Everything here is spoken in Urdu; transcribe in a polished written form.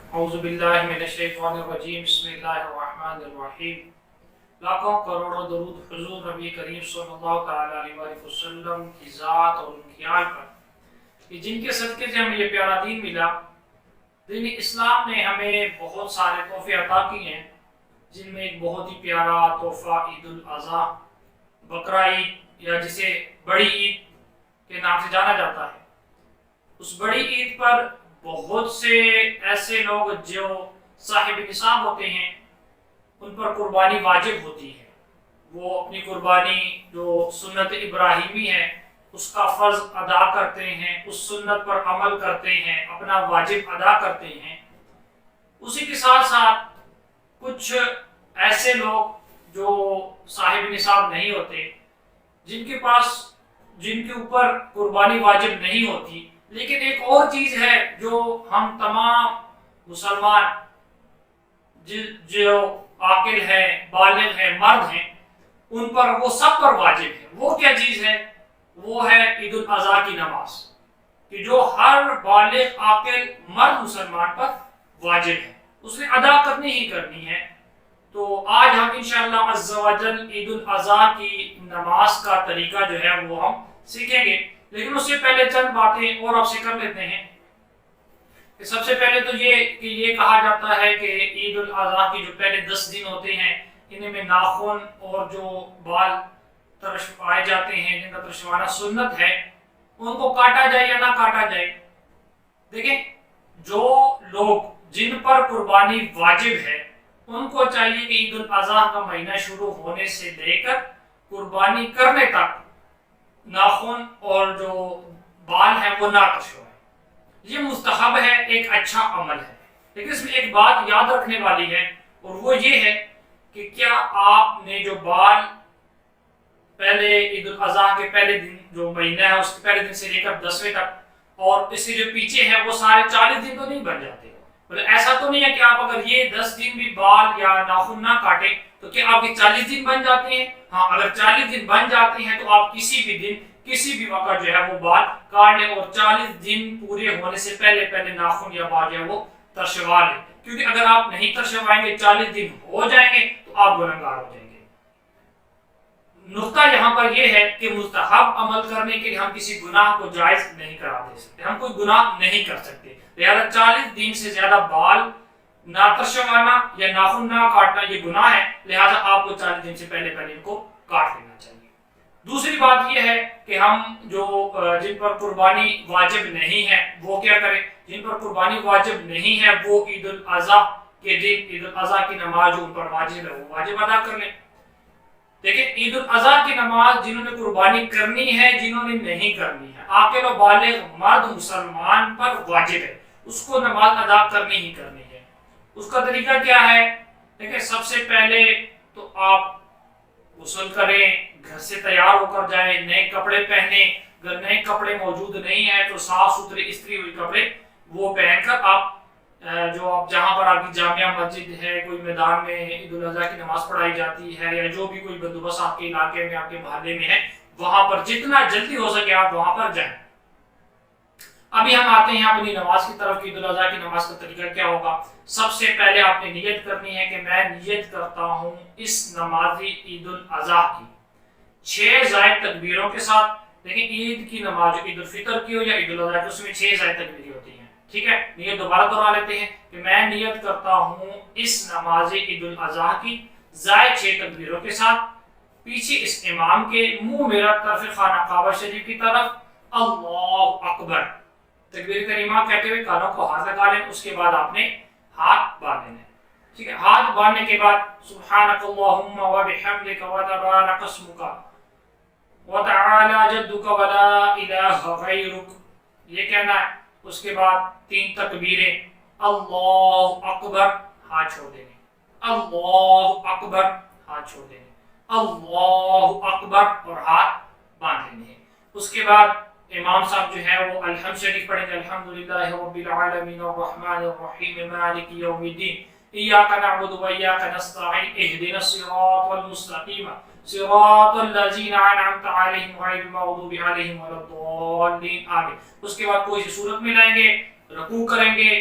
اعوذ باللہ من الشیطان الرجیم بسم اللہ الرحمن الرحیم۔ لاکھوں کروڑوں درود حضور نبی کریم صلی اللہ تعالیٰ علیہ وسلم کی ذات اور ان کی آل پر کہ جن کے صدقے سے ہمیں یہ پیارا دین ملا۔ دین اسلام نے ہمیں بہت سارے تحفے عطا کیے ہیں، جن میں ایک بہت ہی پیارا تحفہ عید الاضحیٰ، بقرہ عید یا جسے بڑی عید کے نام سے جانا جاتا ہے۔ اس بڑی عید پر بہت سے ایسے لوگ جو صاحب نصاب ہوتے ہیں ان پر قربانی واجب ہوتی ہے۔ وہ اپنی قربانی جو سنت ابراہیمی ہے اس کا فرض ادا کرتے ہیں، اس سنت پر عمل کرتے ہیں، اپنا واجب ادا کرتے ہیں۔ اسی کے ساتھ ساتھ کچھ ایسے لوگ جو صاحب نصاب نہیں ہوتے، جن کے اوپر قربانی واجب نہیں ہوتی، لیکن ایک اور چیز ہے جو ہم تمام مسلمان جو عاقل ہے، بالغ ہے، مرد ہیں، ان پر وہ سب پر واجب ہے۔ وہ کیا چیز ہے؟ وہ ہے عید الاضحیٰ کی نماز، کہ جو ہر بالغ عاقل مرد مسلمان پر واجب ہے، اس نے ادا کرنی ہی کرنی ہے۔ تو آج ہم انشاءاللہ عز و جل عید الاضحیٰ کی نماز کا طریقہ جو ہے وہ ہم سیکھیں گے، لیکن اس سے پہلے چند باتیں اور آپ سے کر لیتے ہیں۔ کہ سب سے پہلے تو یہ کہا جاتا ہے کہ عید الاضحیٰ کی جو پہلے 10 دن ہوتے ہیں انہیں میں ناخن اور جو بال ترشوائے جاتے ہیں، جن کا ترشوانا سنت ہے، ان کو کاٹا جائے یا نہ کاٹا جائے۔ دیکھیں، جو لوگ جن پر قربانی واجب ہے ان کو چاہیے کہ عید الاضحیٰ کا مہینہ شروع ہونے سے لے کر قربانی کرنے تک ناخن اور جو بال ہیں وہ نہ کٹوائیں۔ یہ مستحب ہے، ایک اچھا عمل ہے، لیکن اس میں ایک بات یاد رکھنے والی ہے، اور وہ یہ ہے کہ کیا آپ نے جو بال پہلے عید الاضحیٰ کے پہلے دن جو مہینہ ہے اس کے پہلے دن سے لے کر 10ویں تک، اور اس سے جو پیچھے ہیں وہ سارے 40 دن تو نہیں بن جاتے؟ مطلب ایسا تو نہیں ہے کہ آپ اگر یہ 10 دن بھی بال یا ناخن نہ کاٹیں تو کیا آپ کے 40 دن بن جاتے ہیں؟ ہاں، اگر 40 دن بن جاتے ہیں تو آپ کسی بھی دن کسی بھی وقت جو ہے وہ بال کاٹ لیں، اور 40 دن پورے ہونے سے پہلے ناخن یا بال جو ہے وہ ترشوا لیں، کیونکہ اگر آپ نہیں ترشوائیں گے، 40 دن ہو جائیں گے تو آپ گنہگار ہو جائیں گے۔ نقطہ یہاں پر یہ ہے کہ مستحب عمل کرنے کے لیے ہم کسی گناہ کو جائز نہیں قرار دے سکتے، ہم کوئی گناہ نہیں کر سکتے، لہذا 40 دن سے زیادہ بال نہ ترشوانا یا ناخن نہ کاٹنا یہ گناہ ہے، لہذا آپ کو 40 دن سے پہلے ان کو کاٹ لینا چاہیے۔ دوسری بات یہ ہے کہ ہم جن پر قربانی واجب نہیں ہے وہ کیا کریں؟ جن پر قربانی واجب نہیں ہے وہ عید الاضحیٰ کے دن عید الاضحیٰ کی نماز جو ان پر واجب ہے وہ واجب ادا کر لیں۔ دیکھیں، عید الاضحیٰ کی نماز جنہوں نے قربانی کرنی ہے، جنہوں نے نہیں کرنی ہے، عاقل و بالغ مرد مسلمان پر واجب ہے، اس کو نماز ادا کرنی ہی کرنی ہے۔ اس کا طریقہ کیا ہے؟ دیکھیں، سب سے پہلے تو آپ غسل کریں، گھر سے تیار ہو کر جائیں، نئے کپڑے پہنیں، اگر نئے کپڑے موجود نہیں ہیں تو صاف ستھرے استری ہوئے کپڑے وہ پہن کر آپ جہاں پر آپ کی جامعہ مسجد ہے، کوئی میدان میں عید الاضحیٰ کی نماز پڑھائی جاتی ہے، یا جو بھی کوئی بندوبست آپ کے علاقے میں آپ کے محلے میں ہے، وہاں پر جتنا جلدی ہو سکے آپ وہاں پر جائیں۔ ابھی ہم آتے ہیں اپنی نماز کی طرف۔ عید الاضحیٰ کی نماز کا طریقہ کیا ہوگا؟ سب سے پہلے آپ نے نیت کرنی ہے کہ میں نیت کرتا ہوں اس نماز عید الاضحیٰ کی 6 زائد تکبیروں کے ساتھ۔ لیکن عید کی نماز جو عید الفطر کی ہو یا عید الاضحیٰ کی، اس میں 6 زائد تکبیریں ہوتی ہیں، ٹھیک ہے؟ نیت دوبارہ دہرا لیتے ہیں کہ میں نیت کرتا ہوں اس نماز عید الاضحیٰ کی زائد 6 تکبیروں کے ساتھ، پیچھے اس امام کے، منہ میرا طرف خانہ کعبہ شریف کی طرف، اللہ اکبر تکبیر کریمہ کہتے ہوئے کانوں کو ہاتھ لگا لیں۔ اس کے بعد آپ نے ہاتھ باندھنے ہیں، ٹھیک ہے؟ ہاتھ باندھنے کے بعد سبحانک اللہم وبحمدک وتبارک اسمک وتعالی جدک ولا الہ غیرک، یہ کہنا ہے۔ اس کے بعد 3 تکبیریں، اللہ اکبر، ہاتھ چھوڑ دینے، اللہ اکبر، ہاتھ چھوڑ دینے، اللہ اکبر، اور ہاتھ باندھ لینے ہیں۔ اس کے بعد امام صاحب جو ہے وہ الحمد شریف پڑھیں گے، الحمدللہ رب العالمین الرحمن الرحیم مالک یوم الدین ایاک نعبد و ایاک نستعین اہدنا الصراط المستقیم صراط الذین انعمت علیہم غیر المغضوب علیہم ولا الضالین، آمین۔ اس کے بعد کوئی سی صورت میں لائیں گے، رکوع کریں گے،